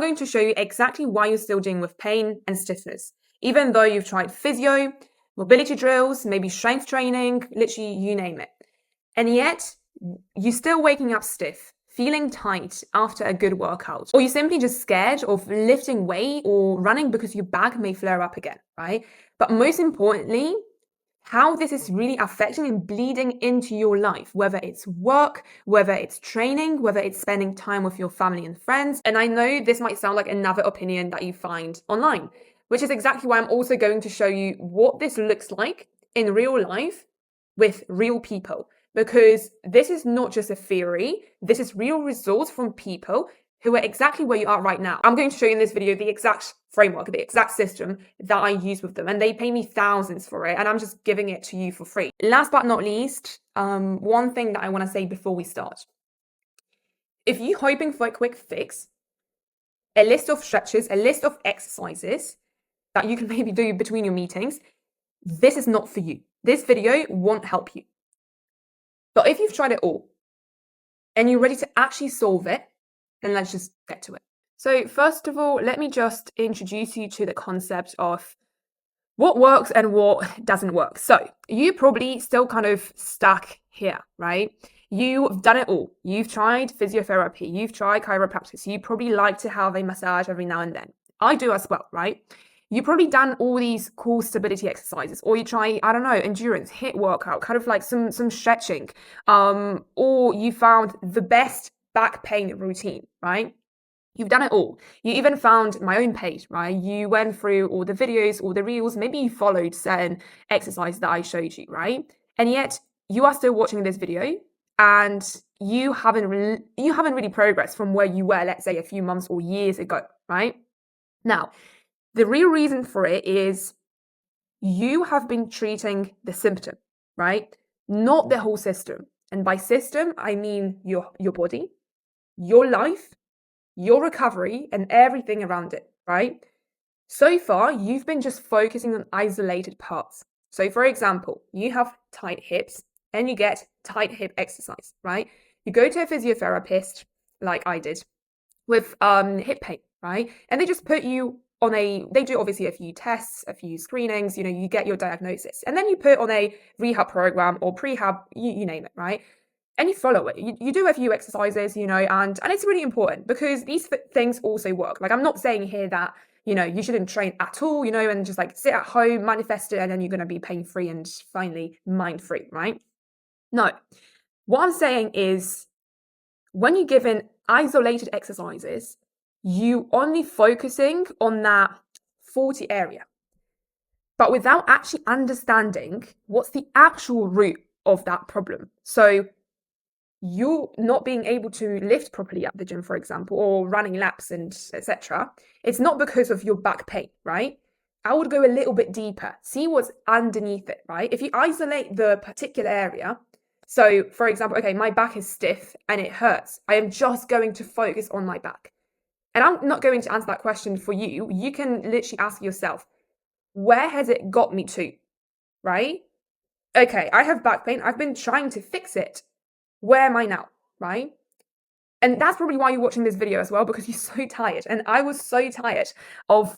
going to show you exactly why you're still dealing with pain and stiffness, even though you've tried physio, mobility drills, maybe strength training, literally you name it. And yet you're still waking up stiff, feeling tight after a good workout, or you're simply just scared of lifting weight or running because your back may flare up again, right? But most importantly, how this is really affecting and bleeding into your life, whether it's work, whether it's training, whether it's spending time with your family and friends. And I know this might sound like another opinion that you find online, which is exactly why I'm also going to show you what this looks like in real life with real people. Because this is not just a theory, this is real results from people who are exactly where you are right now. I'm going to show you in this video the exact framework, the exact system that I use with them, and they pay me thousands for it, and I'm just giving it to you for free. Last but not least, one thing that I want to say before we start. If you're hoping for a quick fix, a list of stretches, a list of exercises that you can maybe do between your meetings, this is not for you. This video won't help you. But if you've tried it all and you're ready to actually solve it, then let's just get to it. So first of all, let me just introduce you to the concept of what works and what doesn't work. So you probably still kind of stuck here, right? You've done it all. You've tried physiotherapy. You've tried chiropractic. You probably like to have a massage every now and then. I do as well, right? You've probably done all these cool stability exercises, or you try, I don't know, endurance, HIIT workout, kind of like some stretching, or you found the best back pain routine, right? You've done it all. You even found my own page, right? You went through all the videos, all the reels, maybe you followed certain exercises that I showed you, right? And yet you are still watching this video and you haven't really progressed from where you were, let's say a few months or years ago, right? Now, the real reason for it is you have been treating the symptom, right? Not the whole system. And by system, I mean your body, your life, your recovery, and everything around it, right? So far, you've been just focusing on isolated parts. So for example, you have tight hips and you get tight hip exercise, right? You go to a physiotherapist, like I did, with hip pain, right? And they just put you on they do obviously a few tests, a few screenings, you get your diagnosis. And then you put on a rehab program or prehab, you name it, right? And you follow it. You do a few exercises, and it's really important because these things also work. Like, I'm not saying here that, you shouldn't train at all, and just like sit at home, manifest it, and then you're going to be pain-free and finally mind-free, right? No. What I'm saying is when you're given isolated exercises, you only focusing on that 40 area, but without actually understanding what's the actual root of that problem. So you not being able to lift properly at the gym, for example, or running laps and etc. It's not because of your back pain, right? I would go a little bit deeper, see what's underneath it, right? If you isolate the particular area, so for example, okay, my back is stiff and it hurts. I am just going to focus on my back. And I'm not going to answer that question for you. You can literally ask yourself, where has it got me to, right? Okay, I have back pain. I've been trying to fix it. Where am I now, right? And that's probably why you're watching this video as well, because you're so tired. And I was so tired of,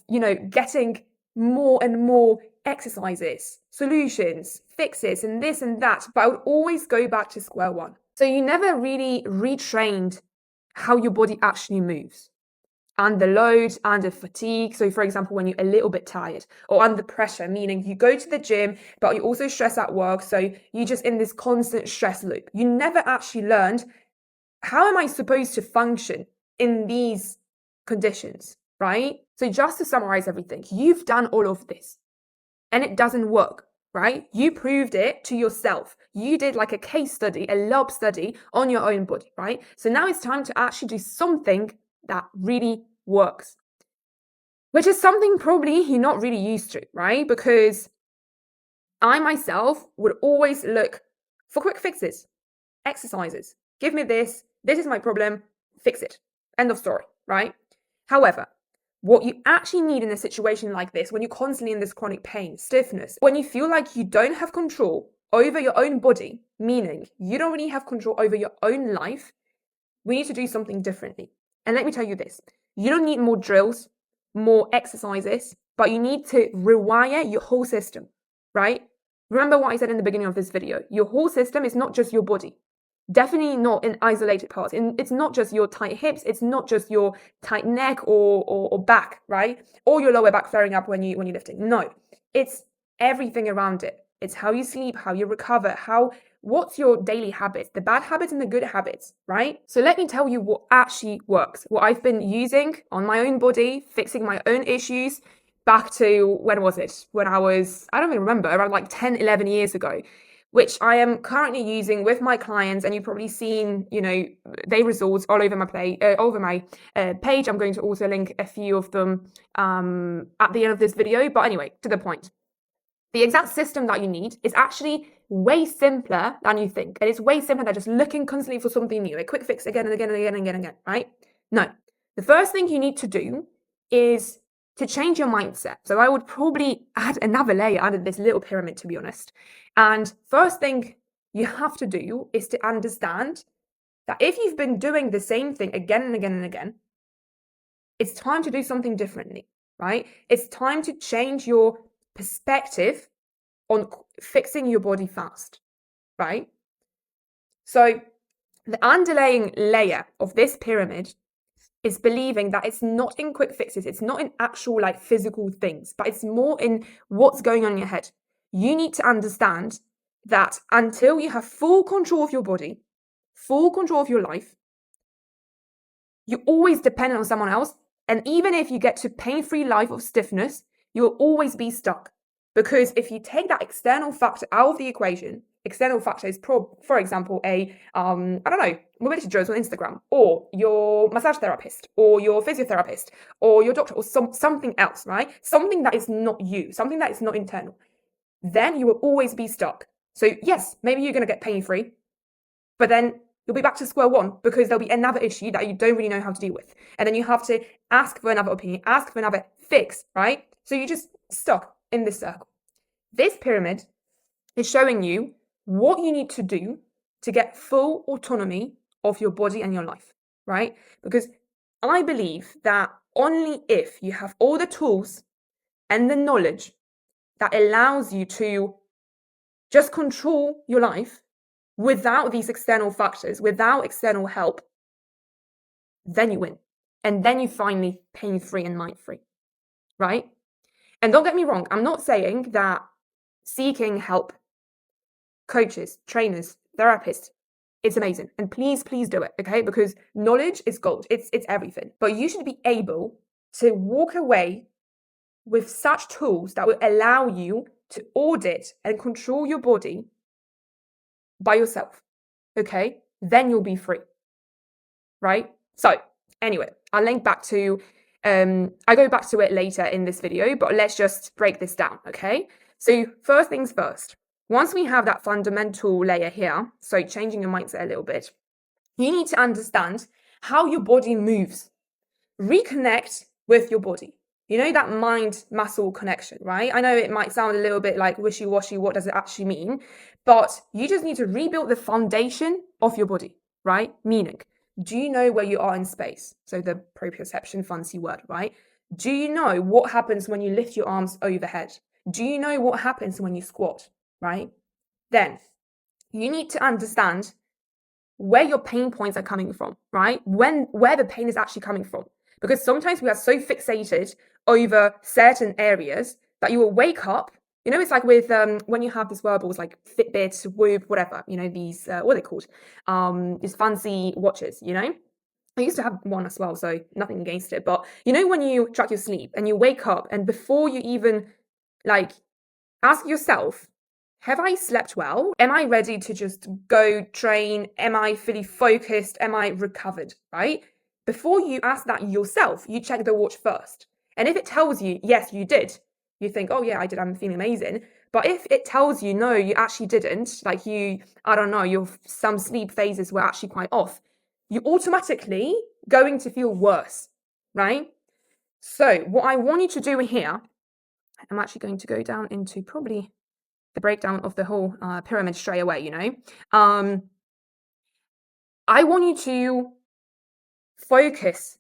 getting more and more exercises, solutions, fixes, and this and that. But I would always go back to square one. So you never really retrained how your body actually moves. Under load, under fatigue. So for example, when you're a little bit tired, or under pressure, meaning you go to the gym, but you also stress at work. So you're just in this constant stress loop. You never actually learned, how am I supposed to function in these conditions, right? So just to summarize everything, you've done all of this and it doesn't work, right? You proved it to yourself. You did like a case study, a lab study on your own body, right? So now it's time to actually do something that really works, which is something probably you're not really used to, right? Because I myself would always look for quick fixes, exercises. Give me this is my problem, fix it. End of story, right? However, what you actually need in a situation like this, when you're constantly in this chronic pain, stiffness, when you feel like you don't have control over your own body, meaning you don't really have control over your own life, we need to do something differently. And let me tell you this, you don't need more drills, more exercises, but you need to rewire your whole system, right? Remember what I said in the beginning of this video. Your whole system is not just your body. Definitely not in isolated parts. It's not just your tight hips. It's not just your tight neck or back, right? Or your lower back flaring up when you're lifting. No, it's everything around it. It's how you sleep, how you recover, what's your daily habits, the bad habits and the good habits, right? So let me tell you what actually works, what I've been using on my own body, fixing my own issues back to, when was it? When I don't even remember, around like 10, 11 years ago, which I am currently using with my clients. And you've probably seen, they results all over my page. I'm going to also link a few of them at the end of this video. But anyway, to the point. The exact system that you need is actually way simpler than you think. And it's way simpler than just looking constantly for something new, a quick fix again and again and again and again and again, right? No. The first thing you need to do is to change your mindset. So I would probably add another layer under this little pyramid, to be honest. And first thing you have to do is to understand that if you've been doing the same thing again and again and again, it's time to do something differently, right? It's time to change your perspective on fixing your body fast, right? So the underlying layer of this pyramid is believing that it's not in quick fixes, it's not in actual like physical things, but it's more in what's going on in your head. You need to understand that until you have full control of your body, full control of your life, you're always dependent on someone else. And even if you get to pain-free life of stiffness, you'll always be stuck. Because if you take that external factor out of the equation, external factor is, for example, mobility drills on Instagram, or your massage therapist, or your physiotherapist, or your doctor, or something else, right? Something that is not you, something that is not internal. Then you will always be stuck. So yes, maybe you're going to get pain-free, but then you'll be back to square one because there'll be another issue that you don't really know how to deal with. And then you have to ask for another opinion, ask for another fix, right? So you're just stuck in this circle. This pyramid is showing you what you need to do to get full autonomy of your body and your life, right? Because I believe that only if you have all the tools and the knowledge that allows you to just control your life without these external factors, without external help, then you win. And then you finally pain-free and mind-free, right? And don't get me wrong, I'm not saying that seeking help, coaches, trainers, therapists, it's amazing. And please do it, okay? Because knowledge is gold. It's everything. But you should be able to walk away with such tools that will allow you to audit and control your body by yourself, okay? Then you'll be free, right? So anyway, I'll link back to, I go back to it later in this video, but let's just break this down, okay? So first things first, once we have that fundamental layer here, so changing your mindset a little bit, you need to understand how your body moves. Reconnect with your body. You know, that mind-muscle connection, right? I know it might sound a little bit like wishy-washy, what does it actually mean? But you just need to rebuild the foundation of your body, right? Meaning, do you know where you are in space? So the proprioception, fancy word, right? Do you know what happens when you lift your arms overhead? Do you know what happens when you squat, right? Then you need to understand where your pain points are coming from, right? Where the pain is actually coming from. Because sometimes we are so fixated over certain areas that you will wake up. You know, it's like with when you have these wearables like Fitbit, Whoop, whatever, you know, these, what are they called? These fancy watches, you know? I used to have one as well, so nothing against it. But you know, when you track your sleep and you wake up and before you even like ask yourself, have I slept well? Am I ready to just go train? Am I fully focused? Am I recovered, right? Before you ask that yourself, you check the watch first. And if it tells you, yes, you did, you think, oh yeah, I did, I'm feeling amazing. But if it tells you, no, you actually didn't, like some sleep phases were actually quite off, you're automatically going to feel worse, right? So what I want you to do here, I'm actually going to go down into probably the breakdown of the whole pyramid straight away, you know. I want you to focus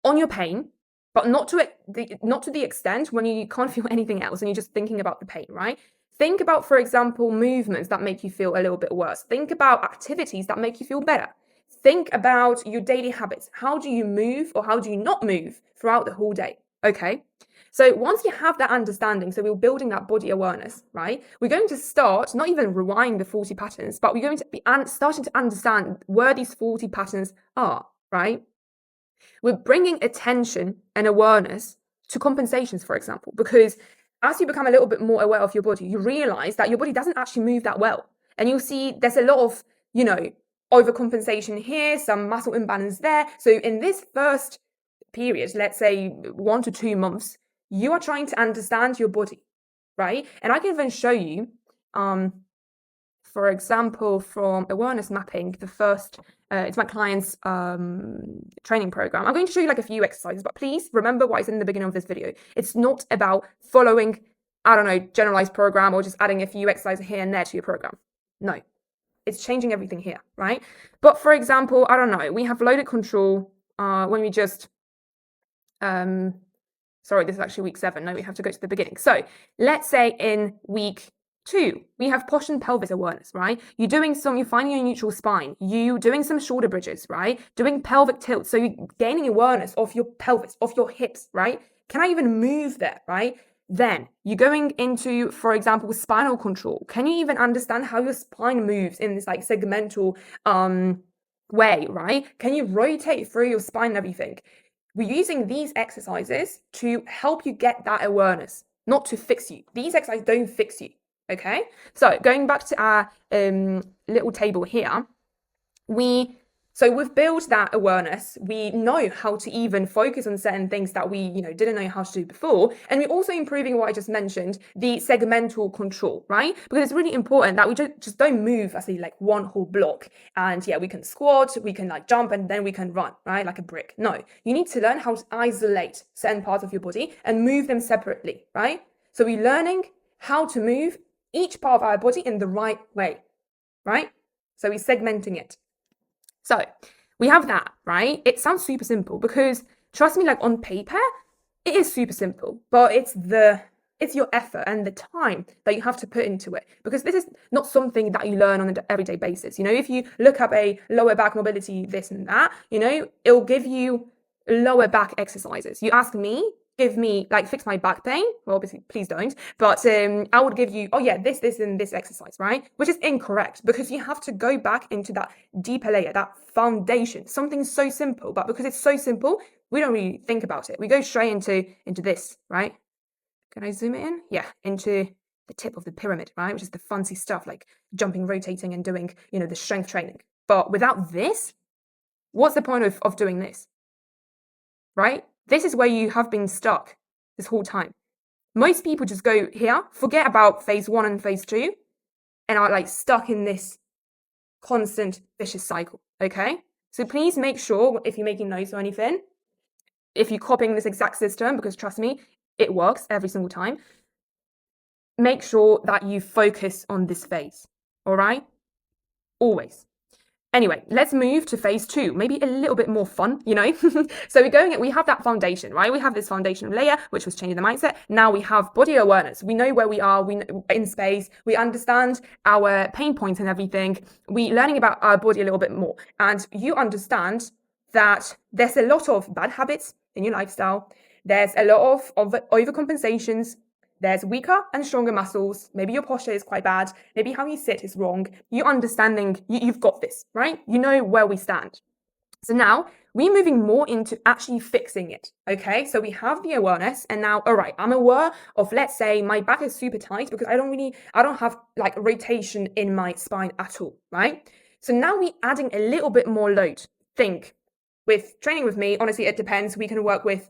on your pain, but not to the extent when you can't feel anything else and you're just thinking about the pain, right? Think about, for example, movements that make you feel a little bit worse. Think about activities that make you feel better. Think about your daily habits. How do you move or how do you not move throughout the whole day? Okay. So once you have that understanding, so we're building that body awareness, right? We're going to start not even rewinding the 40 patterns, but we're going to be starting to understand where these 40 patterns are, right? We're bringing attention and awareness to compensations, for example, because as you become a little bit more aware of your body, you realize that your body doesn't actually move that well. And you'll see there's a lot of, overcompensation here, some muscle imbalance there. So in this first period, let's say 1 to 2 months, you are trying to understand your body, right? And I can even show you, for example, from awareness mapping, the first, it's my client's training program. I'm going to show you like a few exercises, but please remember what I said in the beginning of this video. It's not about following, generalized program or just adding a few exercises here and there to your program. No, it's changing everything here, right? But for example, we have loaded control when we just, sorry, this is actually week 7. No, we have to go to the beginning. So let's say in week 2, we have posture and pelvis awareness, right? You're finding your neutral spine. You doing some shoulder bridges, right? Doing pelvic tilts. So you're gaining awareness of your pelvis, of your hips, right? Can I even move there, right? Then you're going into, for example, spinal control. Can you even understand how your spine moves in this like segmental way, right? Can you rotate through your spine and everything? We're using these exercises to help you get that awareness, not to fix you. These exercises don't fix you, okay? So going back to our little table here, we've built that awareness. We know how to even focus on certain things that we, didn't know how to do before. And we're also improving what I just mentioned, the segmental control, right? Because it's really important that we just don't move as like one whole block. And yeah, we can squat, we can like jump, and then we can run, right? Like a brick. No, you need to learn how to isolate certain parts of your body and move them separately, right? So we're learning how to move each part of our body in the right way, right? So we're segmenting it. So we have that, right? It sounds super simple because trust me, like on paper, it is super simple, but it's your effort and the time that you have to put into it, because this is not something that you learn on an everyday basis. If you look up a lower back mobility, this and that, it'll give you lower back exercises. You ask me, give me like fix my back pain. Well, obviously, please don't. But I would give you, this, and this exercise, right? Which is incorrect, because you have to go back into that deeper layer, that foundation, something so simple. But because it's so simple, we don't really think about it. We go straight into this, right? Can I zoom it in? Yeah, into the tip of the pyramid, right? Which is the fancy stuff like jumping, rotating, and doing, the strength training. But without this, what's the point of doing this? Right? This is where you have been stuck this whole time. Most people just go here, forget about phase 1 and phase 2, and are like stuck in this constant vicious cycle, okay? So please make sure, if you're making notes or anything, if you're copying this exact system, because trust me, it works every single time, make sure that you focus on this phase, all right? Always. Anyway, let's move to phase 2, maybe a little bit more fun, So we have that foundation, right? We have this foundation layer, which was changing the mindset. Now we have body awareness. We know where we are, we know in space, we understand our pain points and everything. We're learning about our body a little bit more. And you understand that there's a lot of bad habits in your lifestyle. There's a lot of overcompensations. There's weaker and stronger muscles. Maybe your posture is quite bad. Maybe how you sit is wrong. You've got this, right? You know where we stand. So now we're moving more into actually fixing it, okay? So we have the awareness, and now, all right, I'm aware of, let's say my back is super tight because I don't have like rotation in my spine at all, right? So now we're adding a little bit more load. Think, with training with me, honestly, it depends. We can work with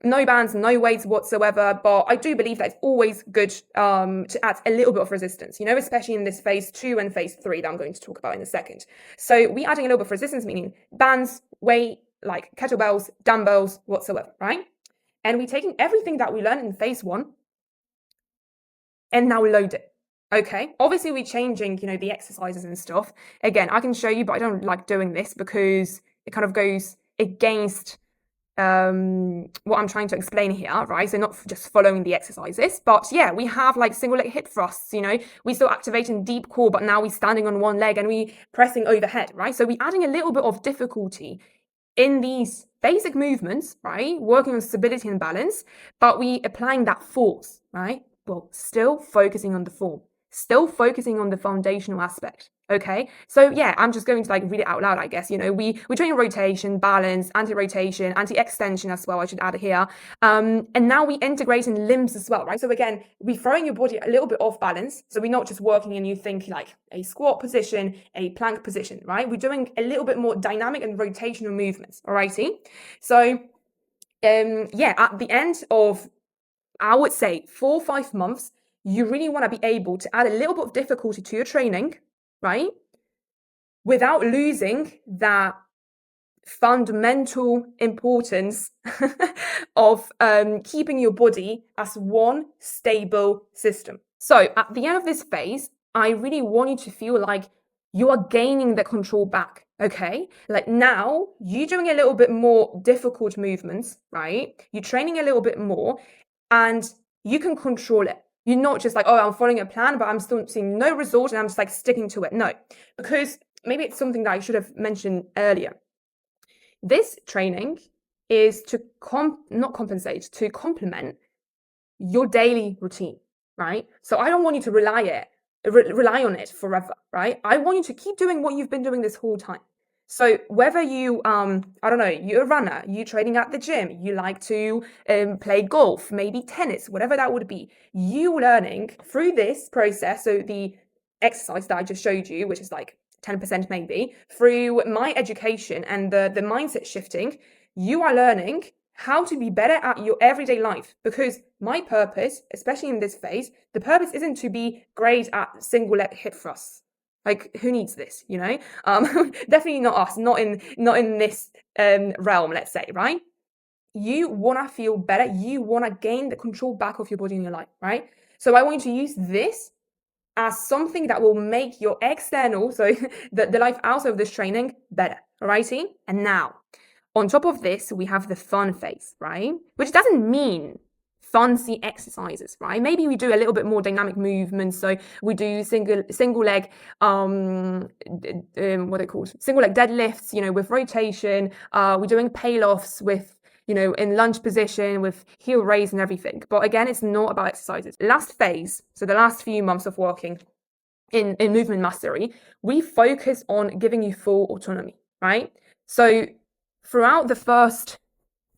no bands, no weights whatsoever, but I do believe that it's always good to add a little bit of resistance, especially in this phase 2 and phase 3 that I'm going to talk about in a second. So we're adding a little bit of resistance, meaning bands, weight, like kettlebells, dumbbells, whatsoever, right? And we're taking everything that we learned in phase 1 and now load it, okay? Obviously, we're changing, the exercises and stuff. Again, I can show you, but I don't like doing this because it kind of goes against what I'm trying to explain here, right? So not just following the exercises, but yeah, we have like single leg hip thrusts, we still activating deep core, but now we're standing on one leg and we pressing overhead, right? So we're adding a little bit of difficulty in these basic movements, right? Working on stability and balance, but we applying that force, right? Well, still focusing on the form, still focusing on the foundational aspect. Okay, so yeah, I'm just going to like read it out loud, I guess. We train rotation, balance, anti-rotation, anti-extension as well, I should add here. And now we integrating limbs as well, right? So again, we're throwing your body a little bit off balance. So we're not just working and you think like a squat position, a plank position, right? We're doing a little bit more dynamic and rotational movements, alrighty? So yeah, at the end of, I would say 4 or 5 months, you really want to be able to add a little bit of difficulty to your training, right? Without losing that fundamental importance of keeping your body as one stable system. So at the end of this phase, I really want you to feel like you are gaining the control back. Okay, like now you're doing a little bit more difficult movements, right? You're training a little bit more and you can control it. You're not just like, oh, I'm following a plan, but I'm still seeing no result and I'm just like sticking to it. No, because maybe it's something that I should have mentioned earlier. This training is to not compensate, to complement your daily routine, right? So I don't want you to rely on it forever, right? I want you to keep doing what you've been doing this whole time. So whether you, I don't know, you're a runner, you're training at the gym, you like to play golf, maybe tennis, whatever that would be, you learning through this process, so the exercise that I just showed you, which is like 10% maybe, through my education and the mindset shifting, you are learning how to be better at your everyday life. Because my purpose, especially in this phase, the purpose isn't to be great at single leg hip thrusts. Like, who needs this, definitely not us, not in this realm, let's say, right? You want to feel better. You want to gain the control back of your body and your life, right? So I want you to use this as something that will make your external, so the life outside of this training, better, alrighty? And now, on top of this, we have the fun phase, right? Which doesn't mean fancy exercises, right? Maybe we do a little bit more dynamic movements. So we do single leg, what are called? Single leg deadlifts, with rotation. We're doing pail-offs with, in lunge position with heel raise and everything. But again, it's not about exercises. Last phase, so the last few months of working in movement mastery, we focus on giving you full autonomy, right? So throughout the first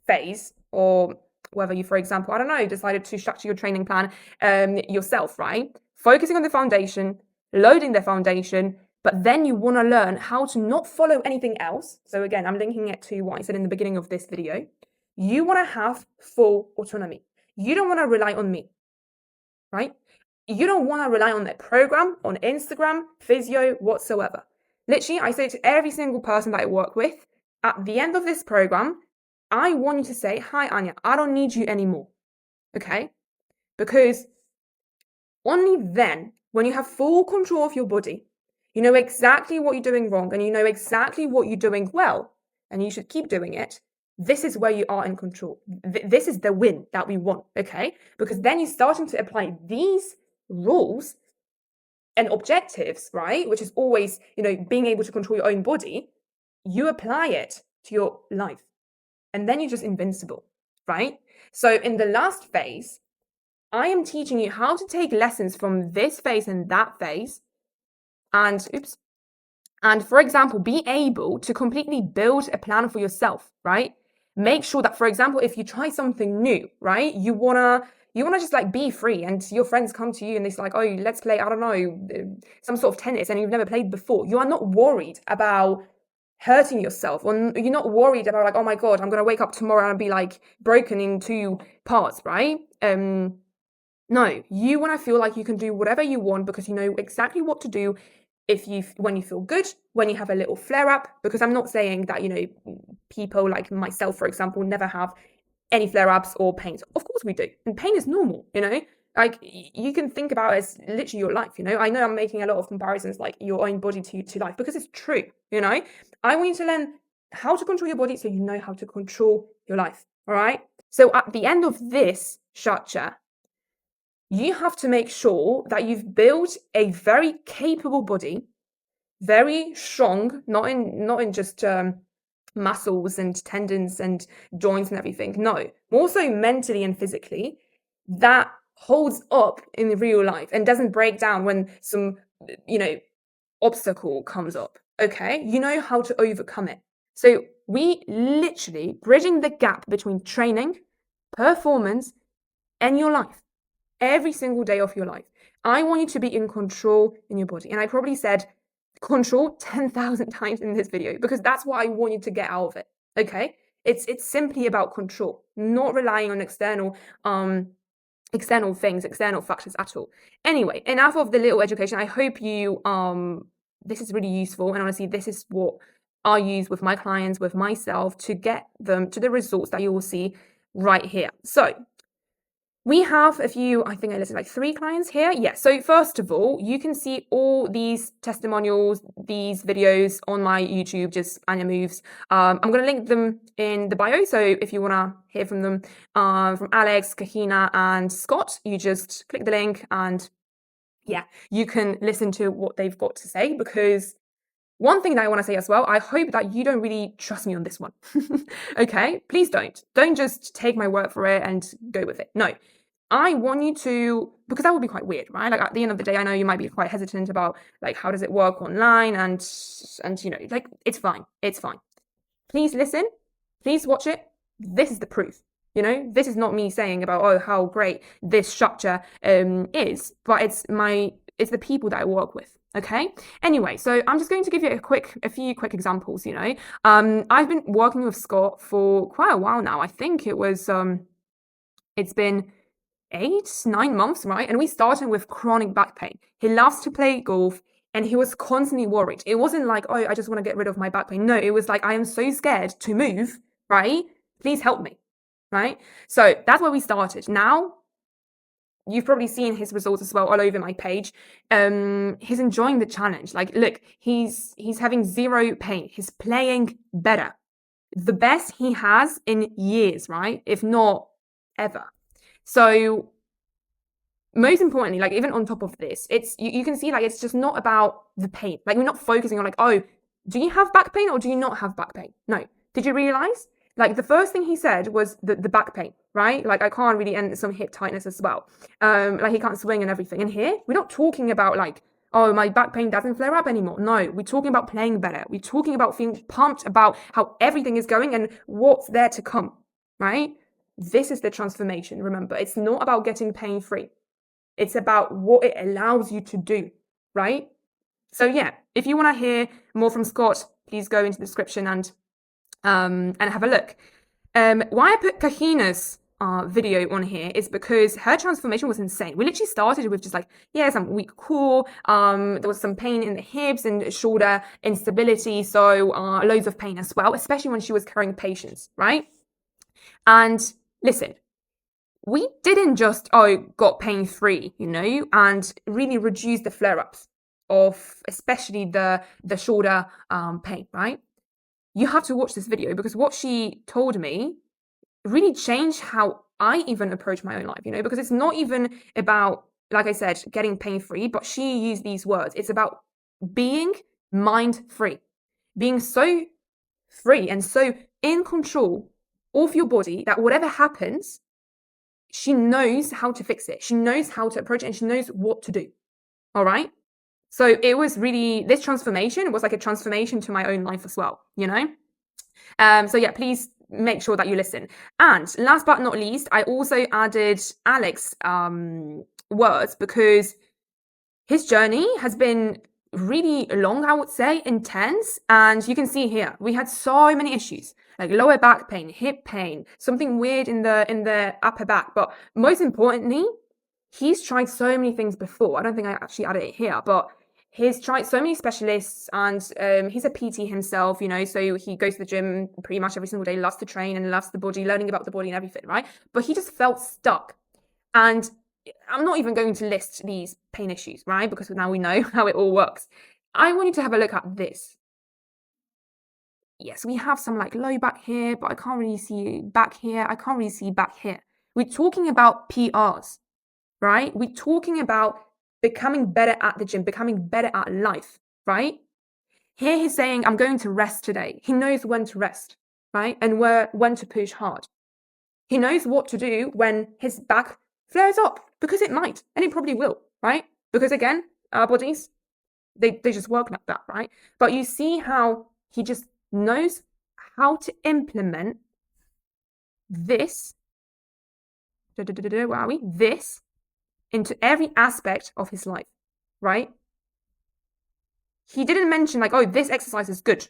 phase, or whether you, for example, I don't know, decided to structure your training plan yourself, right? Focusing on the foundation, loading the foundation, but then you want to learn how to not follow anything else. So again, I'm linking it to what I said in the beginning of this video. You want to have full autonomy. You don't want to rely on me, right? You don't want to rely on that program, on Instagram, physio, whatsoever. Literally, I say to every single person that I work with, at the end of this program, I want you to say, hi, Anya, I don't need you anymore, okay? Because only then, when you have full control of your body, you know exactly what you're doing wrong and you know exactly what you're doing well, and you should keep doing it. This is where you are in control. This is the win that we want, okay? Because then you're starting to apply these rules and objectives, right? Which is always, being able to control your own body. You apply it to your life. And then you're just invincible, right? So in the last phase, I am teaching you how to take lessons from this phase and that phase. And for example, be able to completely build a plan for yourself, right? Make sure that, for example, if you try something new, right? You wanna just like be free, and your friends come to you and they're like, oh, let's play, I don't know, some sort of tennis, and you've never played before. You are not worried about hurting yourself, or you're not worried about like, oh my God, I'm gonna wake up tomorrow and be like broken in 2 parts, right? No, you want to feel like you can do whatever you want because you know exactly what to do when you feel good, when you have a little flare up. Because I'm not saying that, people like myself, for example, never have any flare ups or pains. Of course we do. And pain is normal, like you can think about it as literally your life, I know I'm making a lot of comparisons like your own body to life because it's true, I want you to learn how to control your body so you know how to control your life. All right. So at the end of this structure, you have to make sure that you've built a very capable body, very strong, not in just muscles and tendons and joints and everything. No, more so mentally and physically, that holds up in the real life and doesn't break down when some, you know, obstacle comes up. Okay, you know how to overcome it. So we literally bridging the gap between training, performance, and your life every single day of your life. I want you to be in control in your body. And I probably said control 10,000 times in this video because that's what I want you to get out of it. Okay? It's simply about control, not relying on external things, external factors at all. Anyway, enough of the little education. I hope you this is really useful, and honestly, this is what I use with my clients, with myself, to get them to the results that you will see right here. So we have a few, I think I listed like 3 clients here. Yeah, so first of all, you can see all these testimonials, these videos on my YouTube, just Anya Moves. I'm going to link them in the bio, so if you want to hear from them, from Alex, Kahina, and Scott, you just click the link and yeah, you can listen to what they've got to say, because one thing that I want to say as well, I hope that you don't really trust me on this one. Okay? Please don't. Don't just take my word for it and go with it. No. I want you to, because that would be quite weird, right? Like at the end of the day, I know you might be quite hesitant about like how does it work online, and you know, like it's fine. It's fine. Please listen. Please watch it. This is the proof. You know, this is not me saying about, oh, how great this structure is, but it's the people that I work with. Okay. Anyway, so I'm just going to give you a few quick examples. You know, I've been working with Scott for quite a while now. I think it's been 8-9 months, right? And we started with chronic back pain. He loves to play golf, and he was constantly worried. It wasn't like, oh, I just want to get rid of my back pain. No, it was like, I am so scared to move, right? Please help me, right? So that's where we started. Now, you've probably seen his results as well all over my page. He's enjoying the challenge. Like, look, he's having 0 pain. He's playing better. The best he has in years, right? If not ever. So most importantly, like even on top of this, it's you can see like it's just not about the pain. Like we're not focusing on like, oh, do you have back pain or do you not have back pain? No. Did you realize? Like the first thing he said was the back pain, right? Like I can't really, and some hip tightness as well. Like he can't swing and everything. And here we're not talking about like, oh, my back pain doesn't flare up anymore. No, we're talking about playing better. We're talking about feeling pumped about how everything is going and what's there to come, right? This is the transformation. Remember, it's not about getting pain free. It's about what it allows you to do, right? So yeah, if you want to hear more from Scott, please go into the description and have a look. Why I put Kahina's video on here is because her transformation was insane. We literally started with just like, yeah, some weak core, there was some pain in the hips and shoulder instability, so loads of pain as well, especially when she was carrying patients, right? And listen, we didn't just, got pain free, you know, and really reduce the flare-ups of especially the shoulder pain, right? You have to watch this video, because what she told me really changed how I even approach my own life, you know, because it's not even about, like I said, getting pain free, but she used these words. It's about being mind free, being so free and so in control of your body that whatever happens, she knows how to fix it. She knows how to approach it, and she knows what to do. All right. So it was really, this transformation was like a transformation to my own life as well, you know? So yeah, please make sure that you listen. And last but not least, I also added Alex words, because his journey has been really long, I would say, intense. And you can see here, we had so many issues, like lower back pain, hip pain, something weird in the upper back. But most importantly, he's tried so many things before. I don't think I actually added it here, but he's tried so many specialists, and he's a PT himself, you know, so he goes to the gym pretty much every single day, loves to train and loves the body, learning about the body and everything, right? But he just felt stuck. And I'm not even going to list these pain issues, right? Because now we know how it all works. I want you to have a look at this. yes, we have some like low back here, but I can't really see back here. I can't really see back here. We're talking about PRs, right? We're talking about becoming better at the gym, becoming better at life, right? Here he's saying, I'm going to rest today. He knows when to rest, right? And when to push hard. He knows what to do when his back flares up, because it might, and it probably will, right? Because again, our bodies, they just work like that, right? But you see how he just knows how to implement this, where are we? This into every aspect of his life, right? He didn't mention like, oh, this exercise is good.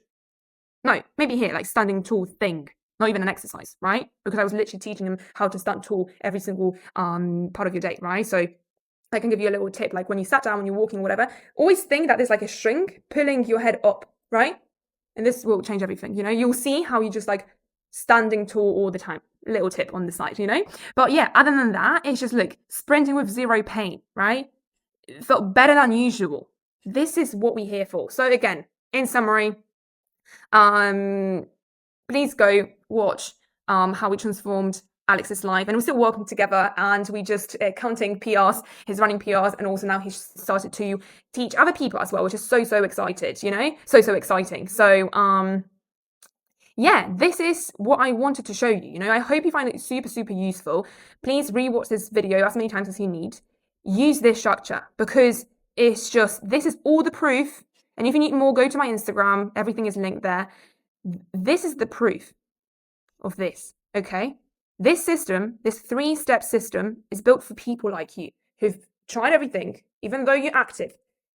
No, maybe here, like standing tall thing, not even an exercise, right? Because I was literally teaching him how to stand tall every single part of your day, right? So I can give you a little tip, like when you sat down, when you're walking, whatever, always think that there's like a string pulling your head up, right? And this will change everything, you know? You'll see how you just like standing tall all the time. Little tip on the side, you know? But yeah, other than that, it's just look, sprinting with zero pain, right? It felt better than usual. This is what we're here for. So again, in summary, please go watch how we transformed Alex's life, and we're still working together, and we just counting PRs, his running PRs, and also now he's started to teach other people as well, which is so excited, you know, so exciting. So yeah, this is what I wanted to show you. You know, I hope you find it super useful. Please rewatch this video as many times as you need. Use this structure, because it's just, this is all the proof. And if you need more, go to my Instagram. Everything is linked there. This is the proof of this, okay? This system, this 3-step system, is built for people like you who've tried everything. Even though you're active,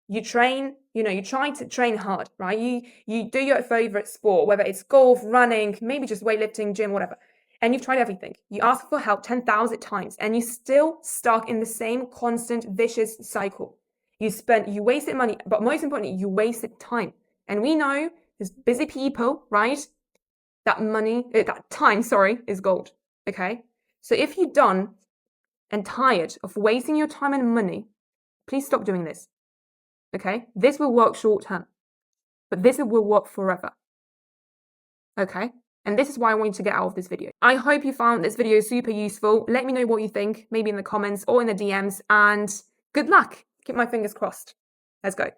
you train, you know, you try to train hard, right? You do your favorite sport, whether it's golf, running, maybe just weightlifting, gym, whatever. And you've tried everything. You ask for help 10,000 times, and you're still stuck in the same constant vicious cycle. You wasted money, but most importantly, you wasted time. And we know there's busy people, right? That time, is gold. Okay? So if you're done and tired of wasting your time and money, please stop doing this. Okay? This will work short term, but this will work forever. Okay? And this is why I want you to get out of this video. I hope you found this video super useful. Let me know what you think, maybe in the comments or in the DMs, and good luck. Keep my fingers crossed. Let's go.